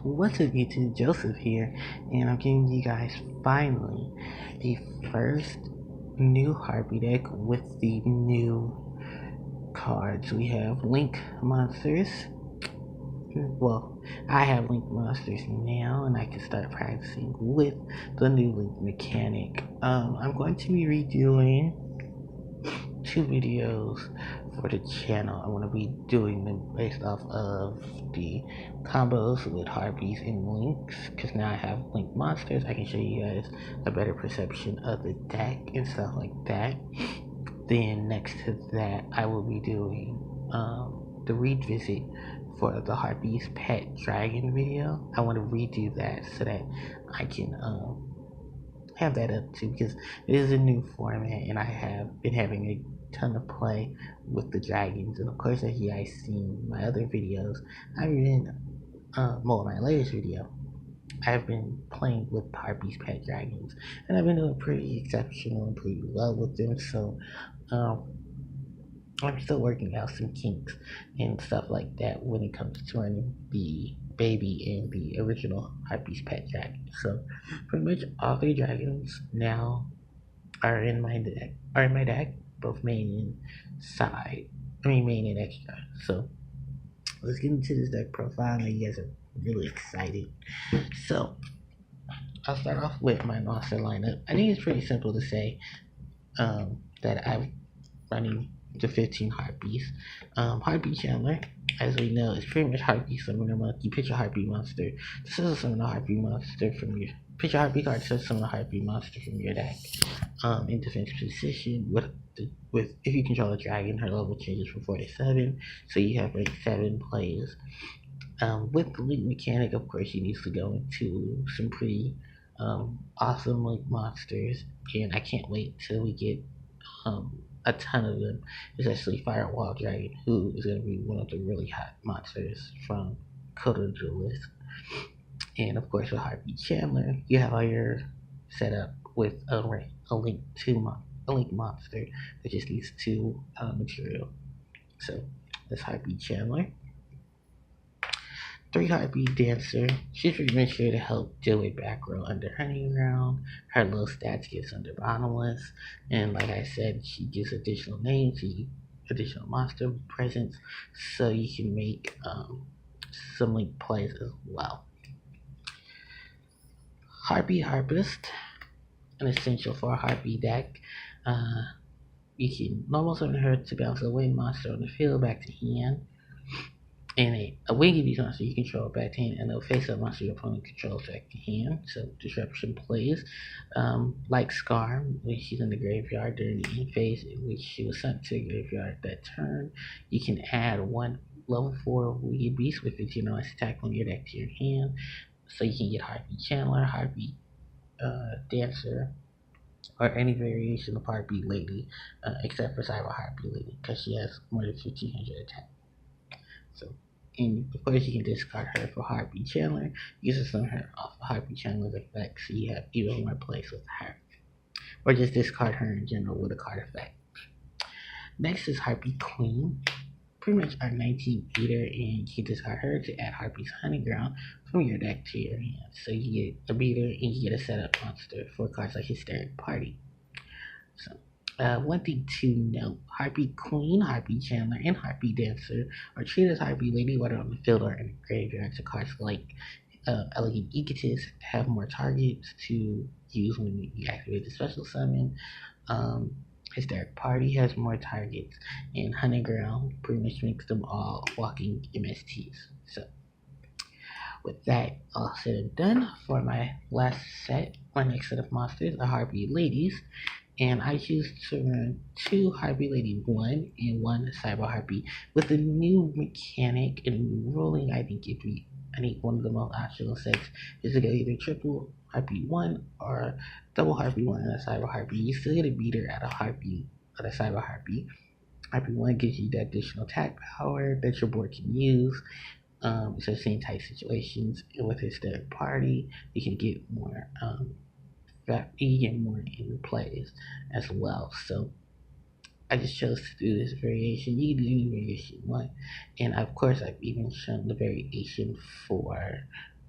What's up YouTube, Joseph here, and I'm giving you guys finally the first new Harpie deck with the new cards. We have Link Monsters. Well, I have Link Monsters now, and I can start practicing with the new Link mechanic. I'm going to be redoing 2 videos for the channel. I want to be doing them based off of the combos with Harpies and Links, because now I have Link Monsters. I can show you guys a better perception of the deck and stuff like that. Then next to that, I will be doing the revisit for the Harpie's Pet Dragon video. I want to redo that so that I can have that up too, because it is a new format and I have been having a ton of play with the dragons. And of course, as you guys seen my other videos, I've been well, my latest video, I've been playing with Harpie's Pet Dragons, and I've been doing pretty exceptional and pretty well with them. So I'm still working out some kinks and stuff like that when it comes to running the baby and the original Harpie's Pet Dragon. So pretty much all 3 dragons now are in my deck, both main and side. Main and extra. So let's get into this deck profile. I know you guys are really excited. So I'll start off with my monster lineup. I think it's pretty simple to say that I'm running the 15 Harpies. Harpie Chandler, as we know, is pretty much Harpie Summoner Month. You pitch a Harpie monster, this is a summon a Harpie monster from your pitch a Harpie card, so summon a Harpie monster from your deck. In defense position, with if you control a dragon, her level changes from 4 to 7, so you have rank 7 plays. With the Link mechanic, of course, you need to go into some pretty awesome Link monsters, and I can't wait till we get a ton of them, especially Firewall Dragon, who is going to be one of the really hot monsters from Coda Duelist. And of course, with Harpie Chandler, you have all your setup with a Link monster that just needs 2 material. So that's Harpie Chandler. 3 Harpie Dancer. She's pretty much here to help deal with back row under Hunting Ground. Her low stats gives under Bottomless. And like I said, she gives additional names, additional monster presence, so you can make some Link plays as well. Harpie Harpist, an essential for a Harpie deck. You can normal summon her to bounce a winged monster on the field back to hand. And a winged beast monster you control back to hand, and a face-up monster your opponent controls back to hand. So disruption plays. Like Scar, when she's in the graveyard during the end phase, in which she was sent to the graveyard that turn, you can add 1 level 4 winged beast with its generalized attack on your deck to your hand. So you can get Harpie Chandler, Harpie Dancer, or any variation of Harpie Lady, except for Cyber Harpie Lady, because she has more than 1500 attack. So, and of course, you can discard her for Harpie Chandler. You can summon her off of Harpie Chandler's effect, so you have even more plays with her. Or just discard her in general with a card effect. Next is Harpie Queen. Pretty much our 19 beater, and you can discard her to add Harpie's Hunting Ground from your deck to your hand. So you get a beater and you get a setup monster for cards like Hysteric Party. So one thing to note, Harpie Queen, Harpie Chandler, and Harpie Dancer are treated as Harpie Lady, whether on the field or in the graveyard. So cards like Elegant Egotist have more targets to use when you activate the special summon. Hysteric Party has more targets, and Hunting Ground pretty much makes them all walking MSTs. So with that all said and done, for my last set, my next set of monsters are Harpie Ladies, and I choose to run 2 Harpie Lady 1 and 1 Cyber Harpie. With the new mechanic and ruling, I think one of the most optional sets is to go either triple Harpie 1 or double Harpie 1 and a Cyber Harpie. You still get a beater at a Cyber Harpie. Harpie 1 gives you the additional attack power that your board can use. Especially in tight situations. And with Hysteric Party, you can get more in plays as well. So I just chose to do this variation. You can do any variation you want, and of course I've even shown the variation for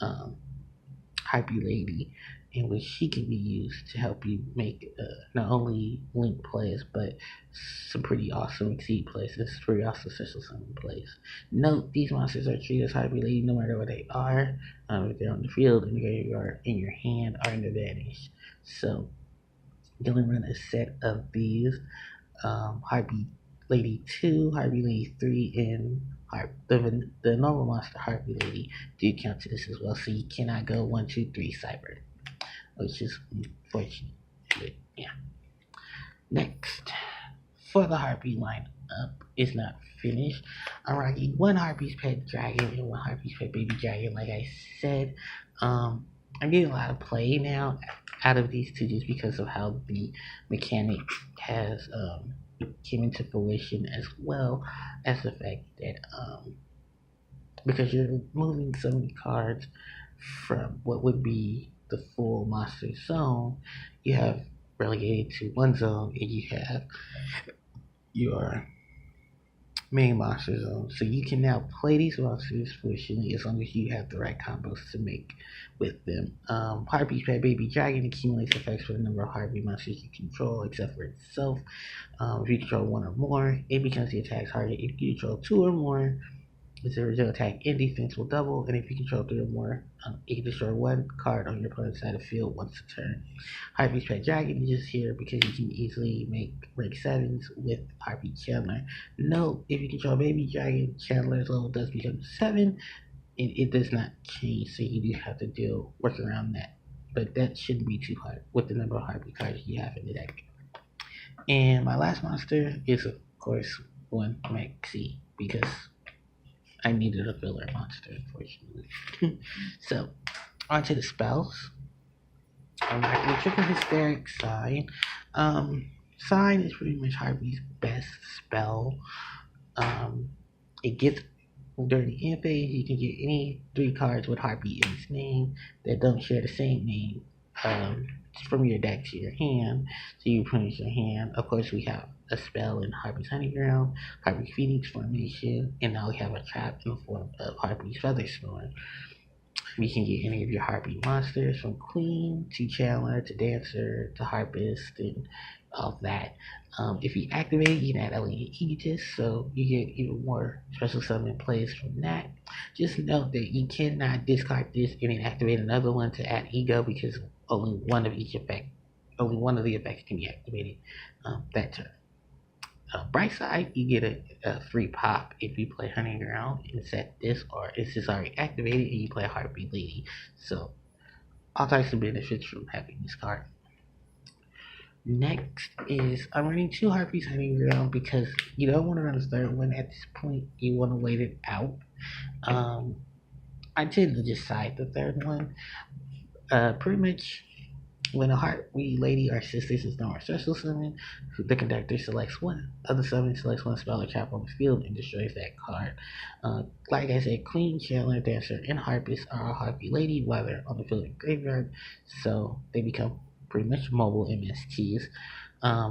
Harpie Lady, in which she can be used to help you make not only link plays, but some pretty awesome exceed plays. It's pretty awesome special summon plays. Note, these monsters are treated as Harpie Lady no matter where they are. If they're on the field, in the graveyard, in your hand, or in the vanish. So, you'll run a set of these Harpie Lady 2, Harpie Lady 3, and the normal monster Harpie Lady do count to this as well. So you cannot go 1, 2, 3 Cyber, which is unfortunate. But yeah. Next, for the Harpie lineup, is not finished. I'm rocking one Harpie's Pet Dragon and one Harpie's Pet Baby Dragon, like I said. I'm getting a lot of play now out of these two just because of how the mechanic has came into fruition, as well as the fact that because you're moving so many cards from what would be the full monster zone, you have relegated to one zone, and you have your main monster zone. So you can now play these monsters efficiently as long as you have the right combos to make with them. Harpie's Pet Baby Dragon accumulates effects for the number of Harpie monsters you control, except for itself. If you control one or more, it becomes the attack target. If you control two or more, its original attack and defense will double, and if you control three or more, you can destroy one card on your opponent's side of the field once a turn. Harpie's Pet Dragon is just here because you can easily make rank 7s with Harpie Chandler. Note, if you control Baby Dragon, Chandler's level does become 7, and it does not change, so you do have to work around that. But that shouldn't be too hard with the number of Harpie cards you have in the deck. And my last monster is, of course, one Maxi, because I needed a filler monster, unfortunately. So, onto the spells. I'm not going to trick a hysteric sign. Sign is pretty much Harvey's best spell. It gets during the end phase, you can get any 3 cards with Harpie in its name that don't share the same name from your deck to your hand. So you punish your hand. Of course, we have a spell in Harpie's Honeyground, Harpie Phoenix Formation, and now we have a trap in the form of Harpie's Featherstorm. We can get any of your Harpie monsters, from Queen to Chandler to Dancer to Harpist and all that. If you activate it, you can add Alien Aegis, so you get even more special summon plays from that. Just note that you cannot discard this and then activate another one to add Ego, because only one of the effects can be activated that turn. Bright side, you get a free pop if you play Hunting Ground and set this, or it's just already activated and you play Harpie Lady. So, all types of benefits from having this card. Next is, I'm running 2 Harpies Hunting Ground because you don't want to run a third one at this point. You want to wait it out. I tend to just side the third one. Pretty much when a Harpie Lady or Sisters is no special summon, the conductor selects one of the summon, selects one spell or trap on the field, and destroys that card. Like I said, Queen, Chandler, Dancer, and Harpist are a Harpie Lady while they're on the field and graveyard, so they become pretty much mobile MSTs.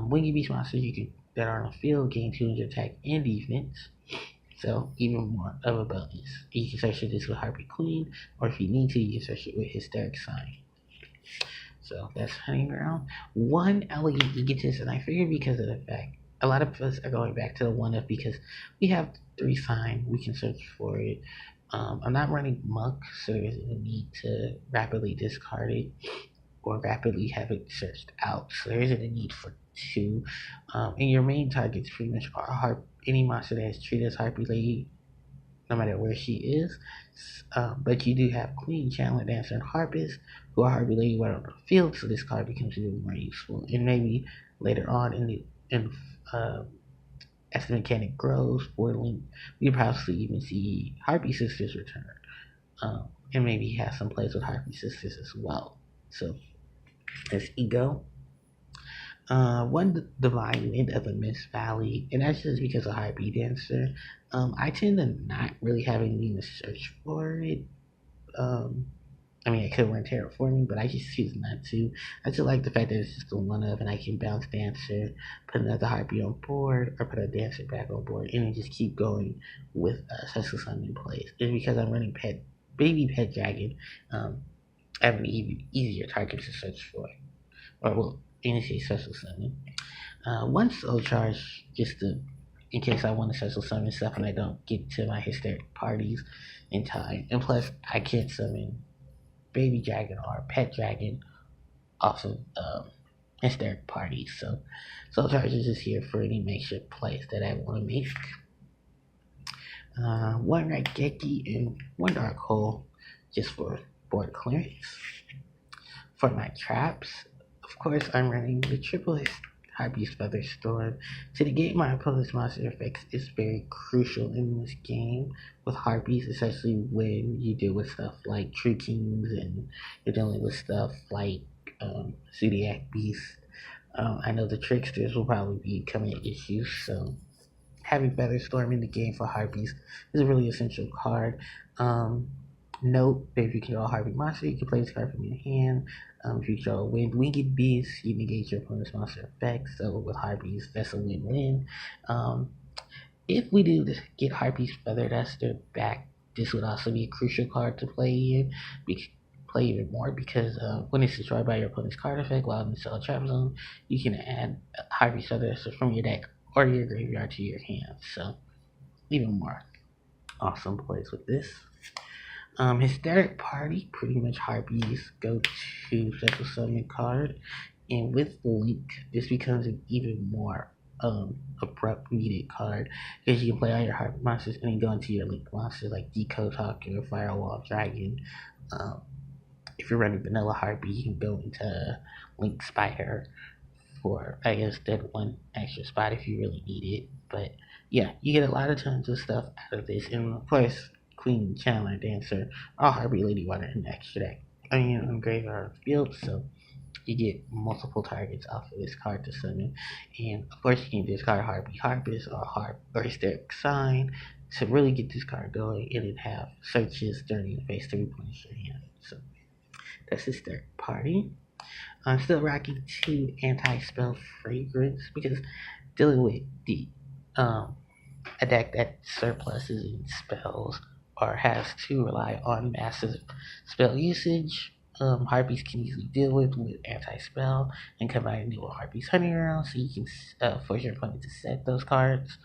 When you beat monsters that are on the field, gain 200 attack and defense. So even more of a bonus. You can search this with Harpie Queen, or if you need to, you can search it with Hysteric Sign. So that's Hunting Ground. One Elegant Egotist, and I figure because of the fact a lot of us are going back to the 1-up because we have 3 sign, we can search for it. I'm not running Monk, so there isn't a need to rapidly discard it or rapidly have it searched out. So there isn't a need for 2. And your main targets pretty much are any monster that is treated as Harpie Lady, no matter where she is. But you do have Queen, Chandler, Dancer, and Harpist, who are Harpie Lady right on the field, so this card becomes even more useful. And maybe later on as the mechanic grows, we possibly even see Harpie Sisters return. And maybe have some plays with Harpie Sisters as well. So that's Ego. One Divine Wind of the Mist Valley, and that's just because of Harpie Dancer. I tend to not really have any need to search for it. I mean, I could run Terraforming, but I just choose not to. I just like the fact that it's just a 1-up, and I can bounce Dancer, put another Harpie on board, or put a Dancer back on board, and then just keep going with special summon plays. And because I'm running Pet baby pet dragon, have an easier target to search for, or well, initiate special summon. One soul charge just to in case I want to special summon stuff and I don't get to my hysteric parties in time. And plus, I can't summon baby dragon or pet dragon off of hysteric parties. So soul charges is here for any makeshift plays that I want to make. One Raigeki and one dark hole just for board clearance. For my traps, of course, I'm running the triple Harpie's Feather Storm. To negate my opponent's monster effects is very crucial in this game with Harpies, especially when you deal with stuff like True Kings and you're dealing with stuff like Zodiac Beast. I know the Tricksters will probably be coming issues, so having Feather Storm in the game for Harpies is a really essential card. Note that if you can draw a Harpie monster, you can play this card from your hand. If you draw a Winged Beast, you negate your opponent's monster effects. So with Harpies, that's a win-win. If we do get Harpie's Feather Duster back, this would also be a crucial card to play in. Play even more because when it's destroyed by your opponent's card effect while in the cell trap zone, you can add Harpie's Feather Duster from your deck or your graveyard to your hand. So even more awesome plays with this. Hysteric Party, pretty much Harpie's go-to special summon card, and with the link, this becomes an even more abrupt needed card because you can play all your Harpie monsters and then go into your link monsters like Decode Talker, Firewall Dragon. If you're running vanilla Harpie, you can go into Link Spider for I guess that one extra spot if you really need it. But yeah, you get a lot of tons of stuff out of this, and of course, Queen, Chandler, Dancer, all Harpie, Lady Water, and extra deck. I mean, on graveyard field, so you get multiple targets off of this card to summon, and of course you can discard Harpie Harpist or Hysteric Sign to really get this card going, and then have searches during the phase to replenish your hand. So that's Hysteric Party. I'm still rocking 2 anti-spell fragrance because dealing with the a deck that surpluses in spells or has to rely on massive spell usage, Harpies can easily deal with anti-spell and combine it with Harpies Hunting Ground so you can force your opponent to set those cards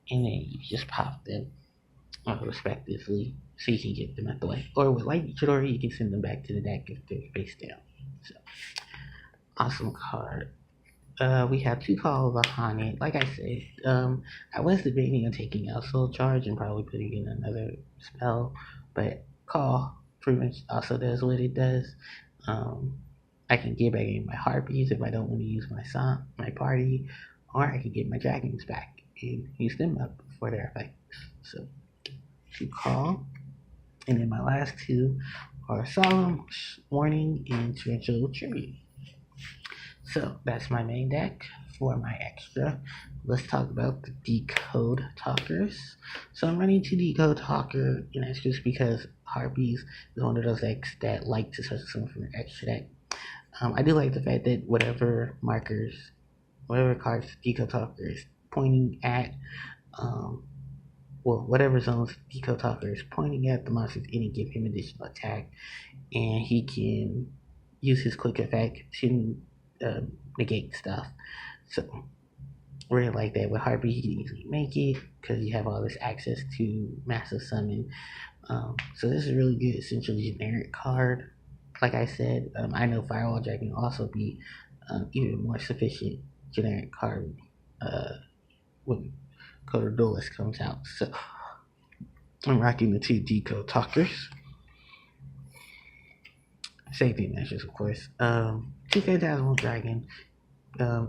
and then you just pop them respectively so you can get them out the way. Or with Lightning Chidori, you can send them back to the deck if they're face down. So awesome card. We have 2 calls on it. Like I said, I was debating on taking out Soul Charge and probably putting in another spell, but call pretty much also does what it does. I can get back in my Harpies if I don't want to use my party, or I can get my dragons back and use them up for their effects. So 2 call, and then my last 2 are Solemn Warning and Torrential Tribute. So that's my main deck. For my extra, let's talk about the Decode Talkers. So I'm running 2 Decode Talker, and that's just because Harpies is one of those decks that like to search something from an extra deck. I do like the fact that whatever cards Decode Talker is pointing at, whatever zones Decode Talker is pointing at, the monsters in it give him additional attack, and he can use his quick effect to negate stuff. So really like that with Harpie, you can easily make it because you have all this access to massive summon. So this is really good, essentially generic card. Like I said, I know Firewall Dragon can also be even more sufficient generic card when Coder Duelist comes out. So I'm rocking the 2 Decode Talkers. Same thing matches, of course. 2 Phantasmal Dragon.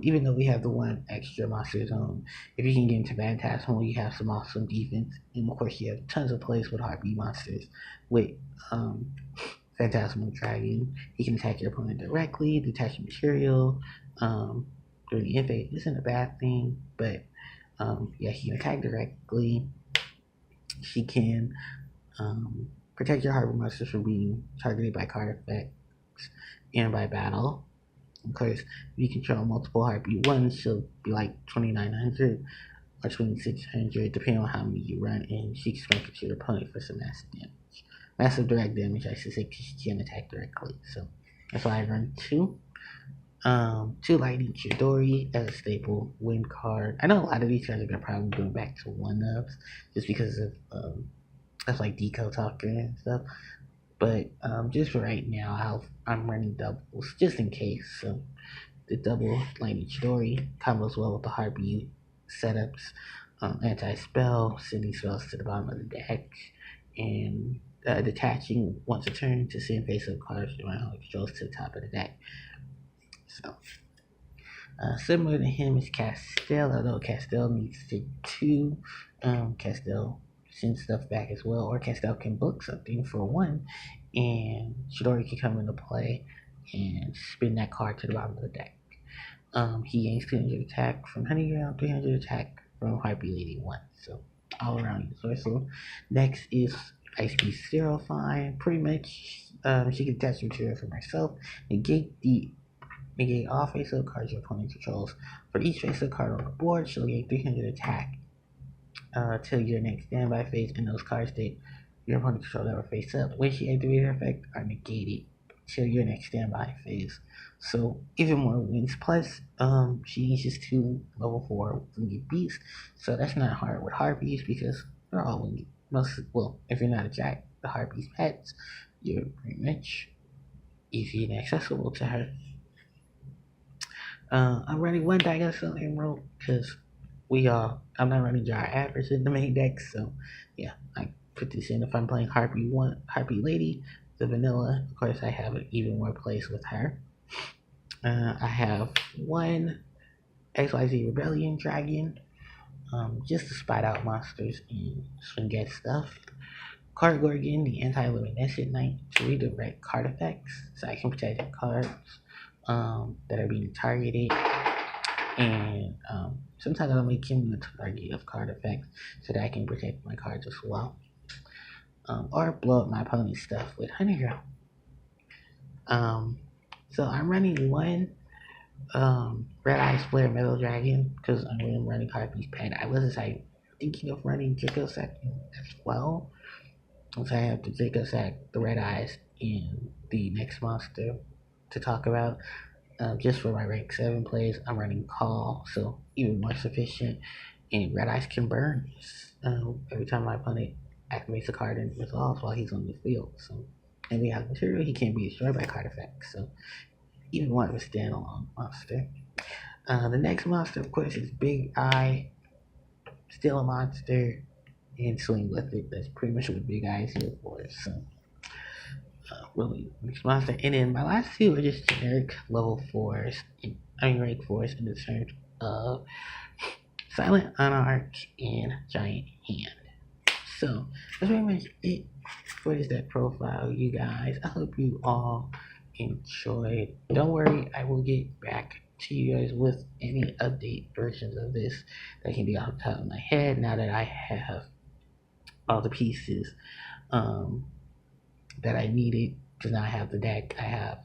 Even though we have the 1 extra monster zone, if you can get into Phantasmal, you have some awesome defense. And of course, you have tons of plays with Harpie monsters. With Phantasmal Dragon, he can attack your opponent directly, detach material. During the invade isn't a bad thing, but yeah, he can attack directly. She can protect your Harpie monsters from being targeted by card effects and by battle. Of course, if you control multiple Harpie ones, she'll be like 2900 or 2600, depending on how many you run, and she can smack at your opponent for some massive damage. massive direct damage, I should say, because she can't attack directly. So that's why I run two. Two lightning Chidori as a staple wind card. I know a lot of these cards are gonna probably go back to one ups just because of that's like Deco Talker and stuff. But just for right now, I'm running doubles just in case. So the double lightning Chidori combos well with the Harpie setups, anti-spell, sending spells to the bottom of the deck, and detaching once a turn to send face-up cards around controls to the top of the deck. So similar to him is Castell, although Castell needs to two. Castell sends stuff back as well, or Castell can book something for one, and Chidori can come into play and spin that card to the bottom of the deck. He gains 200 attack from Hunting Ground, 300 attack from Harpie Lady 1. So all around universal. Next is Ice Beast Zero Fine. Pretty much, she can attach material from herself, negate all face-up cards your opponent controls. For each face-up card on the board, she'll gain 300 attack till your next standby phase, and those cards that your opponent controls that were face up when she activated her effect are negated till your next standby phase. So even more wins. Plus, she uses two level 4 winged beasts, so that's not hard with Harpies because they're all winged. If you're not a Jack, the Harpies pets, you're pretty much easy and accessible to her. I'm running one Dinosaur Emerald because I'm not running Jar Average in the main deck, so yeah, I put this in if I'm playing Harpie Lady, the vanilla. Of course, I have an even more place with her. I have one XYZ Rebellion Dragon, just to spot out monsters and swing at stuff. Card Gorgon, the anti-luminescent knight, to redirect card effects, so I can protect cards that are being targeted, and sometimes I'll make him the target of card effects so that I can protect my cards as well, or blow up my opponent's stuff with Honeyground. So I'm running one Red Eyes Flare Metal Dragon because I'm running Harpie's Pet. I was thinking of running Draco Sack as well. So I have the Draco Sack, the Red Eyes, and the next monster to talk about. Just for my rank 7 plays, I'm running Call, so even more sufficient. And Red Eyes can burn every time my opponent activates a card and resolves while he's on the field. So, and we have material, he can't be destroyed by card effects. So, even more of a standalone monster. The next monster, of course, is Big Eye, still a monster, and swing with it. That's pretty much what Big Eye is here for. So, really next monster. And then my last two are just generic level 4s, rank 4s in the terms of Silent Anarch and Giant Hand. So that's pretty much it for this deck profile, you guys. I hope you all enjoyed. Don't worry, I will get back to you guys with any update versions of this that can be off the top of my head now that I have all the pieces that I needed, because now I have the deck. I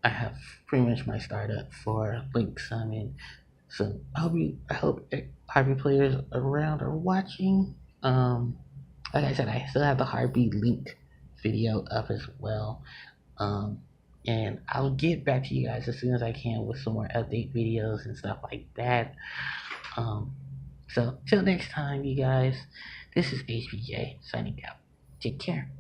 have pretty much my startup for Link Summon. So I hope Harpie players around are watching. Like I said, I still have the Harpie Link video up as well. And I'll get back to you guys as soon as I can with some more update videos and stuff like that. So till next time, you guys, this is HBJ signing out. Take care.